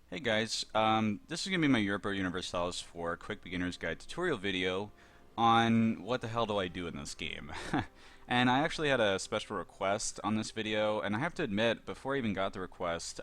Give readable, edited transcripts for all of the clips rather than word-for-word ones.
Hey guys, this is going to be my Europa Universalis 4 Quick Beginner's Guide tutorial video on what the hell do I do in this game. And I actually had a special request on this video, and I have to admit, before I even got the request,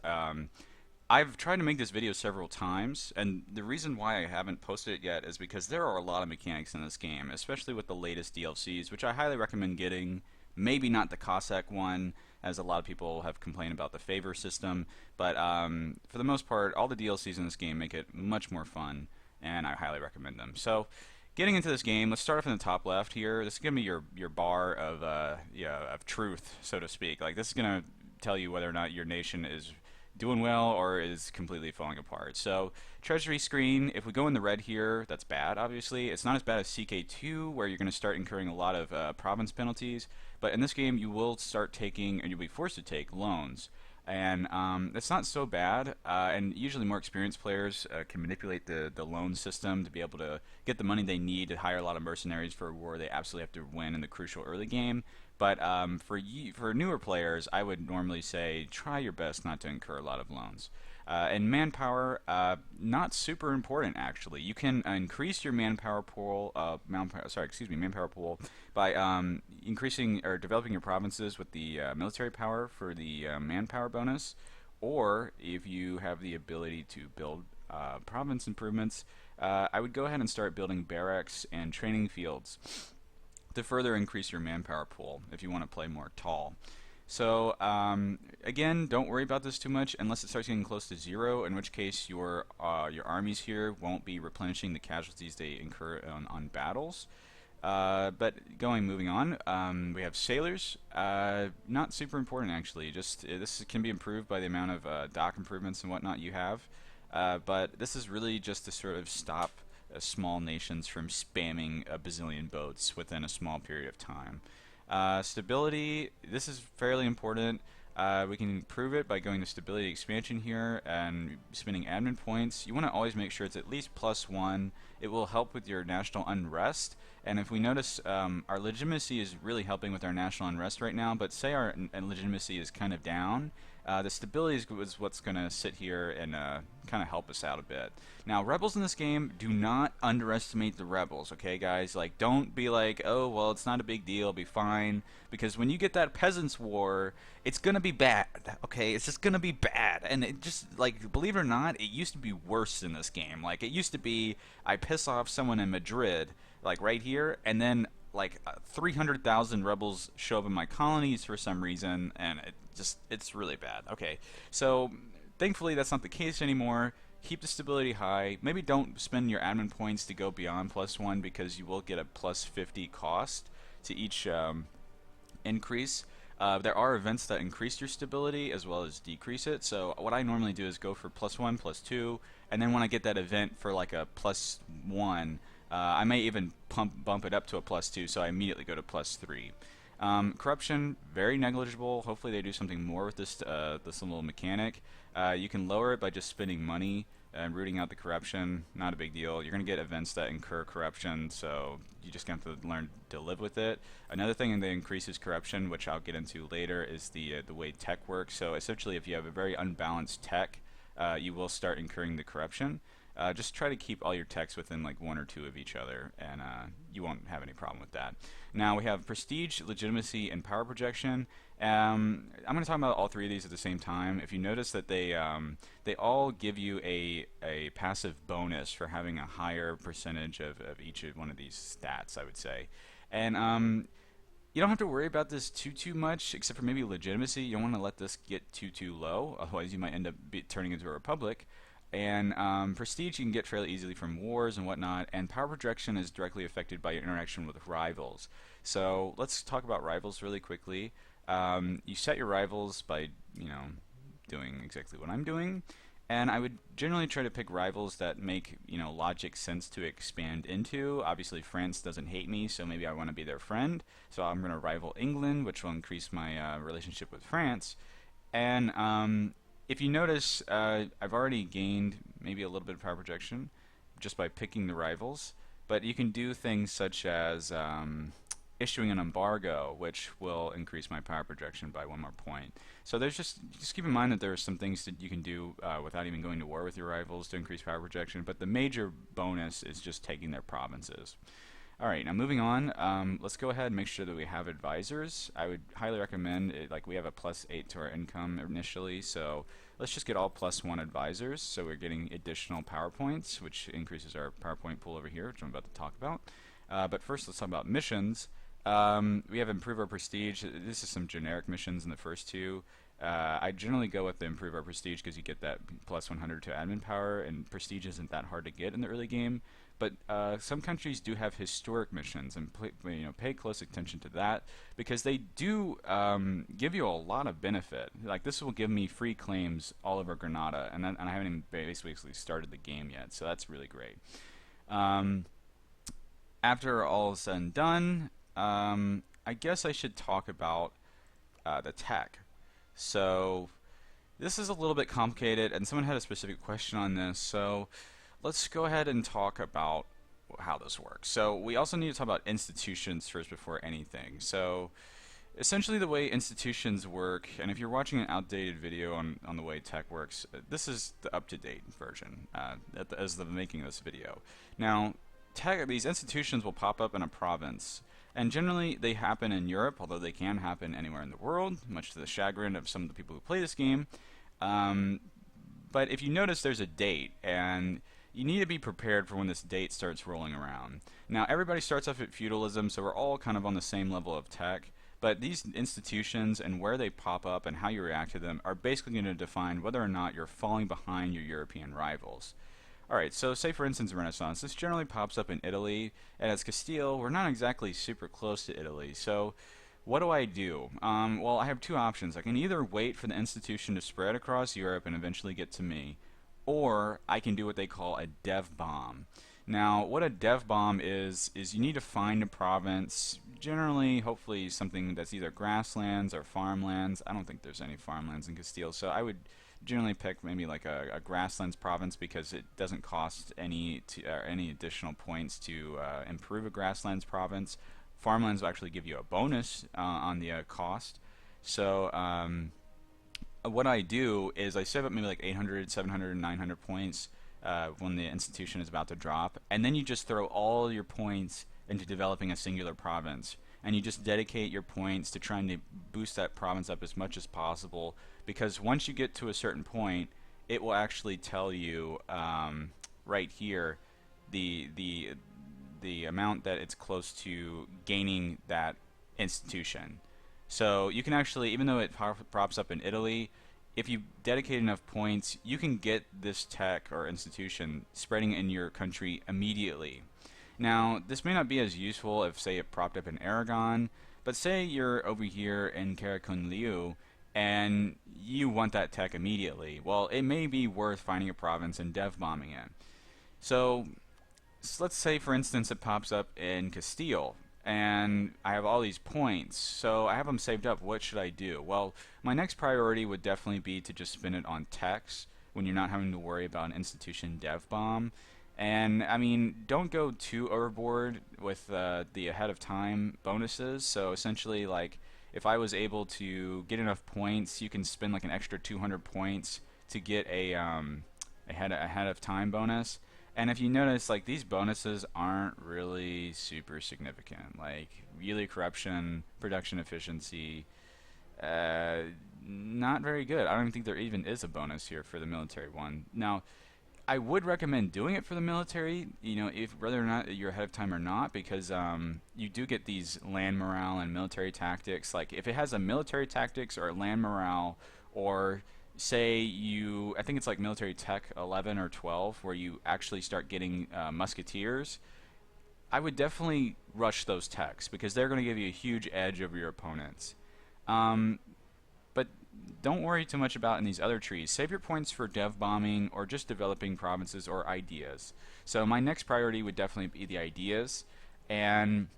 I've tried to make this video several times, and the reason why I haven't posted it yet is because there are a lot of mechanics in this game, especially with the latest DLCs, which I highly recommend getting. Maybe not the Cossack one, as a lot of people have complained about the favor system, but for the most part, all the DLCs in this game make it much more fun, and I highly recommend them. So, getting into this game, let's start off in the top left here. This is going to be your bar of of truth, so to speak. Like, this is going to tell you whether or not your nation is doing well or is completely falling apart. So, treasury screen, if we go in the red here, that's bad, obviously. It's not as bad as CK2, where you're going to start incurring a lot of province penalties, but in this game, you will start taking, and you'll be forced to take, loans. And it's not so bad, and usually more experienced players can manipulate the loan system to be able to get the money they need to hire a lot of mercenaries for a war they absolutely have to win in the crucial early game. But for newer players, I would normally say try your best not to incur a lot of loans. And manpower, not super important actually. You can increase your manpower pool, manpower pool by increasing or developing your provinces with the military power for the manpower bonus, or if you have the ability to build province improvements, I would go ahead and start building barracks and training fields to further increase your manpower pool if you want to play more tall. So again, don't worry about this too much unless it starts getting close to zero, in which case your armies here won't be replenishing the casualties they incur on battles. But moving on, we have sailors. Not super important actually. Just this can be improved by the amount of dock improvements and whatnot you have. But this is really just to sort of stop small nations from spamming a bazillion boats within a small period of time. Stability, this is fairly important. We can improve it by going to stability expansion here and spending admin points. You want to always make sure it's at least +1. It will help with your national unrest. And if we notice, our legitimacy is really helping with our national unrest right now, but say our legitimacy is kind of down, the stability is what's going to sit here and kind of help us out a bit. Now, rebels in this game, do not underestimate the rebels, okay, guys? Like, don't be like, oh, well, it's not a big deal, it'll be fine. Because when you get that peasants' war, it's going to be bad, okay? It's just going to be bad. And it just, like, believe it or not, it used to be worse in this game. Like, it used to be, I piss off someone in Madrid, like right here, and then like 300,000 rebels show up in my colonies for some reason, and it's really bad. Okay, so thankfully that's not the case anymore. Keep the stability high. Maybe don't spend your admin points to go beyond +1 because you will get a +50 cost to each increase. There are events that increase your stability as well as decrease it. So what I normally do is go for +1, +2, and then when I get that event for like a +1, I may even bump it up to a +2, so I immediately go to +3. Corruption, very negligible. Hopefully they do something more with this little mechanic. You can lower it by just spending money and rooting out the corruption. Not a big deal. You're going to get events that incur corruption, so you just have to learn to live with it. Another thing that increases corruption, which I'll get into later, is the way tech works. So essentially, if you have a very unbalanced tech, you will start incurring the corruption. Just try to keep all your techs within like 1 or 2 of each other, and you won't have any problem with that. Now we have prestige, legitimacy, and power projection. I'm going to talk about all 3 of these at the same time. If you notice that they all give you a passive bonus for having a higher percentage of each one of these stats, I would say. And you don't have to worry about this too much, except for maybe legitimacy. You don't want to let this get too low, otherwise you might end up turning into a republic. And prestige you can get fairly easily from wars and whatnot, and power projection is directly affected by your interaction with rivals. So let's talk about rivals really quickly. You set your rivals by, doing exactly what I'm doing, and I would generally try to pick rivals that make, logic sense to expand into. Obviously France doesn't hate me, so maybe I want to be their friend, so I'm going to rival England, which will increase my relationship with France. And if you notice, I've already gained maybe a little bit of power projection just by picking the rivals, but you can do things such as issuing an embargo, which will increase my power projection by 1 more point. So there's just keep in mind that there are some things that you can do without even going to war with your rivals to increase power projection, but the major bonus is just taking their provinces. Alright, now moving on, let's go ahead and make sure that we have advisors. I would highly recommend it, like we have a +8 to our income initially, so let's just get all +1 advisors, so we're getting additional power points, which increases our power point pool over here, which I'm about to talk about. But first let's talk about missions. We have improve our prestige. This is some generic missions in the first two. I generally go with the improve our prestige because you get that +100 to admin power, and prestige isn't that hard to get in the early game. But some countries do have historic missions, and pay close attention to that because they do give you a lot of benefit. Like this will give me free claims all over Granada, and I haven't even basically started the game yet, so that's really great. After all is said and done, I guess I should talk about the tech. So this is a little bit complicated, and someone had a specific question on this, so let's go ahead and talk about how this works. So we also need to talk about institutions first before anything. So essentially the way institutions work, and if you're watching an outdated video on the way tech works, this is the up-to-date version as the making of this video. Now, these institutions will pop up in a province, and generally they happen in Europe, although they can happen anywhere in the world, much to the chagrin of some of the people who play this game. But if you notice, there's a date, and you need to be prepared for when this date starts rolling around. Now, everybody starts off at feudalism, so we're all kind of on the same level of tech, but these institutions and where they pop up and how you react to them are basically going to define whether or not you're falling behind your European rivals. Alright, so say for instance Renaissance, this generally pops up in Italy, and as Castile, we're not exactly super close to Italy, so what do I do? Well, I have two options. I can either wait for the institution to spread across Europe and eventually get to me, or I can do what they call a dev bomb. Now, what a dev bomb is you need to find a province, generally, hopefully something that's either grasslands or farmlands. I don't think there's any farmlands in Castile, so I would generally pick maybe like a grasslands province because it doesn't cost any additional points to improve a grasslands province. Farmlands will actually give you a bonus on the cost. So what I do is I save up maybe like 800, 700, 900 points when the institution is about to drop, and then you just throw all your points into developing a singular province, and you just dedicate your points to trying to boost that province up as much as possible, because once you get to a certain point, it will actually tell you right here the amount that it's close to gaining that institution. So you can actually, even though it props up in Italy, if you dedicate enough points, you can get this tech or institution spreading in your country immediately. Now, this may not be as useful if, say, it propped up in Aragon, but say you're over here in Karakunliu and you want that tech immediately. Well, it may be worth finding a province and dev bombing it. So let's say, for instance, it pops up in Castile, and I have all these points, so I have them saved up. What should I do? Well, my next priority would definitely be to just spend it on techs when you're not having to worry about an institution dev bomb. And I mean, don't go too overboard with the ahead of time bonuses. So essentially, like, if I was able to get enough points, you can spend like an extra 200 points to get a ahead of time bonus. And if you notice, like, these bonuses aren't really super significant. Like, really corruption, production efficiency, not very good. I don't even think there even is a bonus here for the military one. Now, I would recommend doing it for the military, you know, if whether or not you're ahead of time or not, because you do get these land morale and military tactics. Like, if it has a military tactics or a land morale, or say I think it's like military tech 11 or 12, where you actually start getting musketeers, I would definitely rush those techs because they're going to give you a huge edge over your opponents. But don't worry too much about in these other trees. Save your points for dev bombing or just developing provinces or ideas. So my next priority would definitely be the ideas, and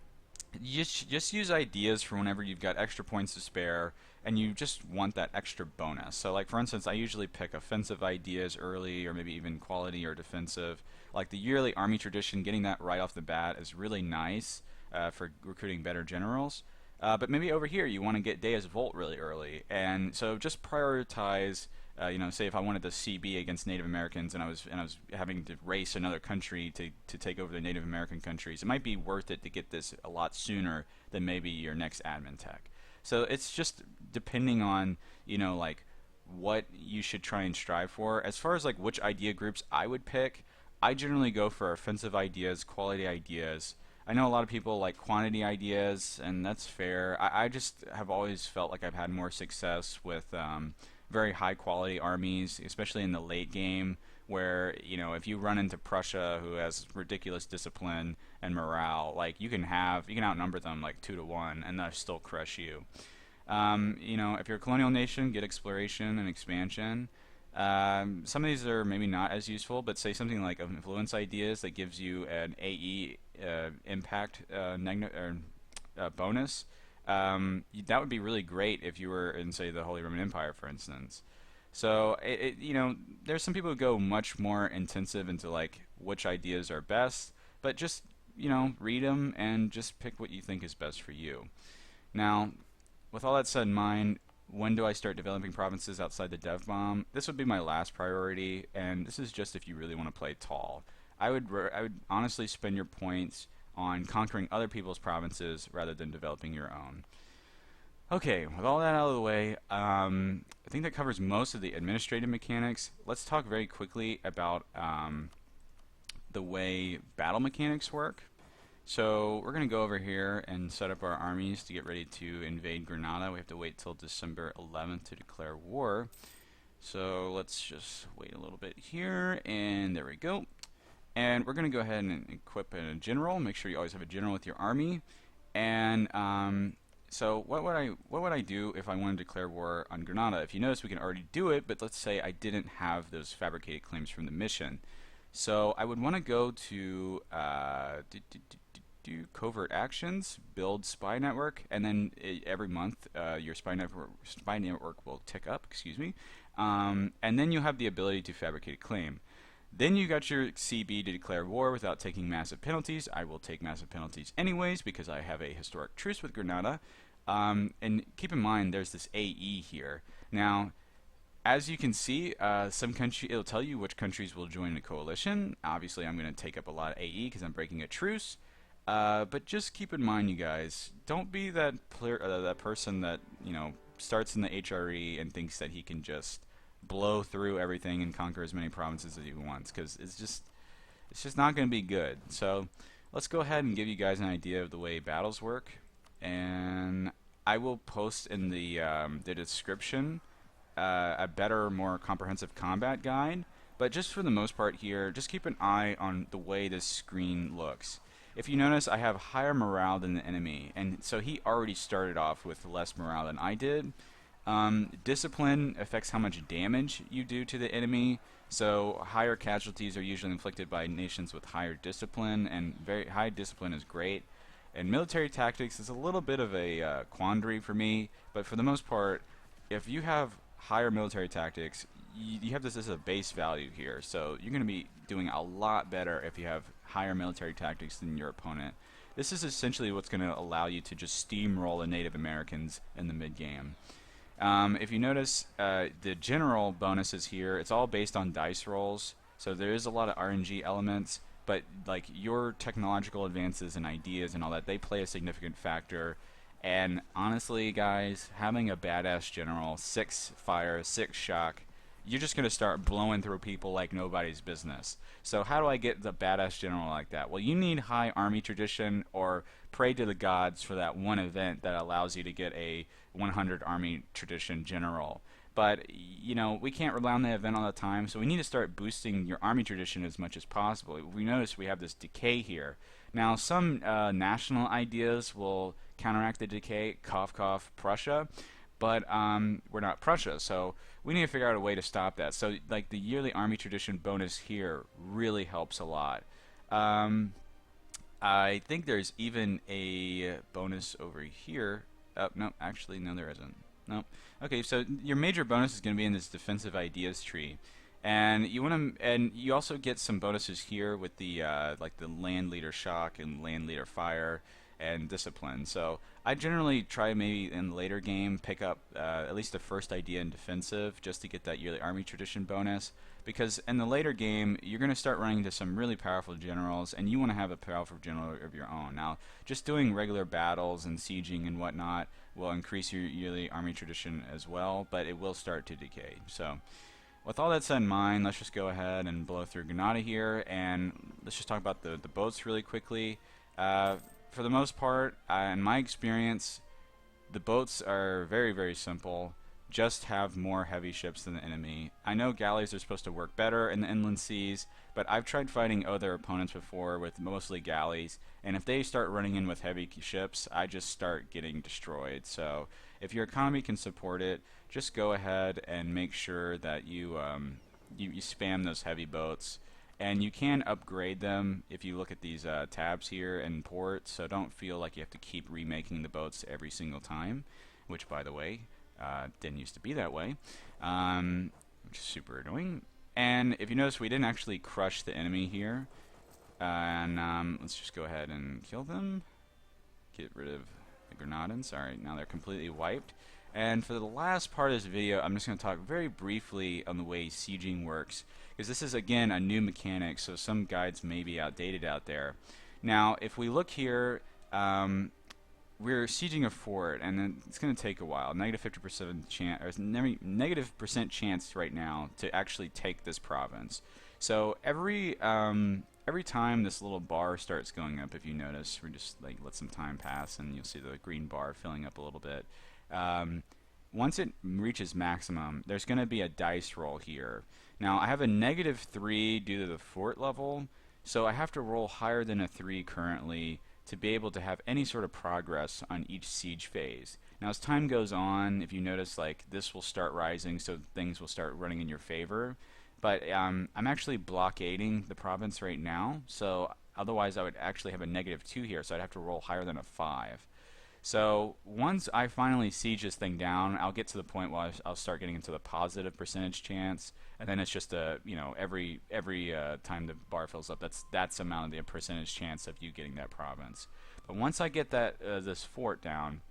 just use ideas for whenever you've got extra points to spare and you just want that extra bonus. So like, for instance, I usually pick offensive ideas early, or maybe even quality or defensive. Like the yearly army tradition, getting that right off the bat is really nice. for recruiting better generals. But maybe over here you want to get Deus Volt really early, and so just prioritize. Say if I wanted to CB against Native Americans and I was having to race another country to take over the Native American countries, it might be worth it to get this a lot sooner than maybe your next admin tech. So it's just depending on like what you should try and strive for. As far as like which idea groups I would pick, I generally go for offensive ideas, quality ideas. I know a lot of people like quantity ideas, and that's fair. I just have always felt like I've had more success with very high quality armies, especially in the late game, where if you run into Prussia, who has ridiculous discipline and morale, like you can outnumber them like 2 to 1, and they'll still crush you. If you're a colonial nation, get exploration and expansion. Some of these are maybe not as useful, but say something like influence ideas that gives you an AE impact bonus. That would be really great if you were in, say, the Holy Roman Empire, for instance. So, there's some people who go much more intensive into like which ideas are best, but just read them and just pick what you think is best for you. Now, with all that said in mind, when do I start developing provinces outside the dev bomb? This would be my last priority, and this is just if you really want to play tall. I would honestly spend your points on conquering other people's provinces rather than developing your own. Okay, with all that out of the way, I think that covers most of the administrative mechanics. Let's talk very quickly about the way battle mechanics work. So we're going to go over here and set up our armies to get ready to invade Granada. We have to wait till December 11th to declare war. So let's just wait a little bit here, and there we go. And we're going to go ahead and equip a general. Make sure you always have a general with your army. And so what would I do if I wanted to declare war on Granada? If you notice, we can already do it, but let's say I didn't have those fabricated claims from the mission. So I would want to go to covert actions, build spy network, and then every month your spy network will tick up. Excuse me, and then you have the ability to fabricate a claim. Then you got your CB to declare war without taking massive penalties. I will take massive penalties anyways because I have a historic truce with Granada. And keep in mind, there's this AE here. Now, as you can see, it'll tell you which countries will join the coalition. Obviously, I'm going to take up a lot of AE because I'm breaking a truce. But just keep in mind, you guys, don't be that person that starts in the HRE and thinks that he can just blow through everything and conquer as many provinces as he wants, because it's just not going to be good. So let's go ahead and give you guys an idea of the way battles work, and I will post in the description a better, more comprehensive combat guide. But just for the most part here, just keep an eye on the way this screen looks. If you notice, I have higher morale than the enemy, and so he already started off with less morale than I did. Discipline affects how much damage you do to the enemy, so higher casualties are usually inflicted by nations with higher discipline, and very high discipline is great. And military tactics is a little bit of a quandary for me, but for the most part, if you have higher military tactics, you have this as a base value here, so you're going to be doing a lot better if you have higher military tactics than your opponent. This is essentially what's going to allow you to just steamroll the Native Americans in the mid-game. If you notice, the general bonuses here, it's all based on dice rolls, so there is a lot of RNG elements, but like your technological advances and ideas and all that, they play a significant factor. And honestly, guys, having a badass general, 6 fire, 6 shock, you're just going to start blowing through people like nobody's business. So how do I get the badass general like that? Well, you need high army tradition, or pray to the gods for that one event that allows you to get a 100 army tradition general. But, we can't rely on the event all the time, so we need to start boosting your army tradition as much as possible. We notice we have this decay here. Now, some national ideas will counteract the decay, cough, cough, Prussia, but we're not Prussia, so we need to figure out a way to stop that. So, like, the yearly army tradition bonus here really helps a lot. I think there's even a bonus over here. No, actually, no, there isn't. No. Okay, so your major bonus is going to be in this defensive ideas tree, and you also get some bonuses here with the like the land leader shock and land leader fire, and discipline. So I generally try maybe in the later game pick up at least the first idea in defensive just to get that yearly army tradition bonus. Because in the later game, you're going to start running into some really powerful generals, and you want to have a powerful general of your own. Now, just doing regular battles and sieging and whatnot will increase your yearly army tradition as well, but it will start to decay. So, with all that said in mind, let's just go ahead and blow through Granada here, and let's just talk about the boats really quickly. For the most part, in my experience, the boats are very, very simple. Just have more heavy ships than the enemy. I know galleys are supposed to work better in the inland seas, but I've tried fighting other opponents before with mostly galleys, and if they start running in with heavy ships, I just start getting destroyed. So if your economy can support it, just go ahead and make sure that you spam those heavy boats. And you can upgrade them if you look at these tabs here in port, so don't feel like you have to keep remaking the boats every single time, which, by the way, didn't used to be that way, which is super annoying. And if you notice, we didn't actually crush the enemy here. And let's just go ahead and kill them. Get rid of the Grenadans. Alright, now they're completely wiped. And for the last part of this video, I'm just going to talk very briefly on the way sieging works, because this is, again, a new mechanic, so some guides may be outdated out there. Now, if we look here, we're sieging a fort, and it's going to take a while. Negative 50% chance, or negative percent chance right now to actually take this province. So every time this little bar starts going up, if you notice, we just like let some time pass, and you'll see the green bar filling up a little bit. Once it reaches maximum, there's going to be a dice roll here. Now, I have a -3 due to the fort level, so I have to roll higher than a 3 currently to be able to have any sort of progress on each siege phase. Now, as time goes on, if you notice, like, this will start rising, so things will start running in your favor. But I'm actually blockading the province right now, so otherwise I would actually have a -2 here, so I'd have to roll higher than a 5. So once I finally siege this thing down, I'll get to the point where I'll start getting into the positive percentage chance, and then it's just a, you know, every time the bar fills up, that's amount of the percentage chance of you getting that province. But once I get that this fort down,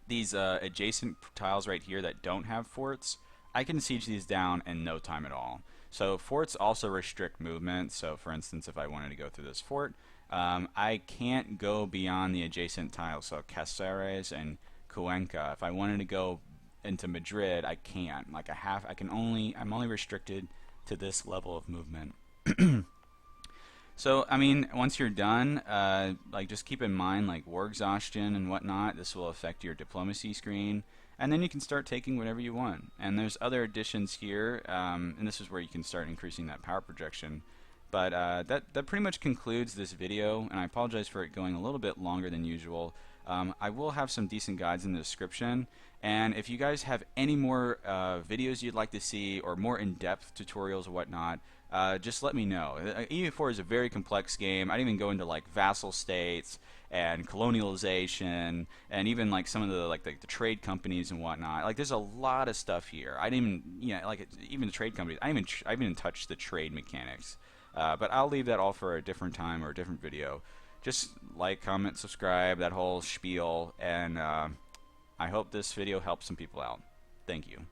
these adjacent tiles right here that don't have forts, I can siege these down in no time at all. So forts also restrict movement. So for instance, if I wanted to go through this fort, I can't go beyond the adjacent tiles, so Cáceres and Cuenca. If I wanted to go into Madrid, I can't. Like I'm only restricted to this level of movement. So I mean, once you're done, like just keep in mind like war exhaustion and whatnot. This will affect your diplomacy screen, and then you can start taking whatever you want. And there's other additions here, and this is where you can start increasing that power projection. But that pretty much concludes this video, and I apologize for it going a little bit longer than usual. I will have some decent guides in the description, and if you guys have any more videos you'd like to see or more in-depth tutorials or whatnot, just let me know. EU4 is a very complex game. I didn't even go into like vassal states and colonialization and even like some of the trade companies and whatnot. Like there's a lot of stuff here. I didn't even, you know, like even the trade companies. I even touched the trade mechanics. But I'll leave that all for a different time or a different video. Just like, comment, subscribe, that whole spiel, and I hope this video helps some people out. Thank you.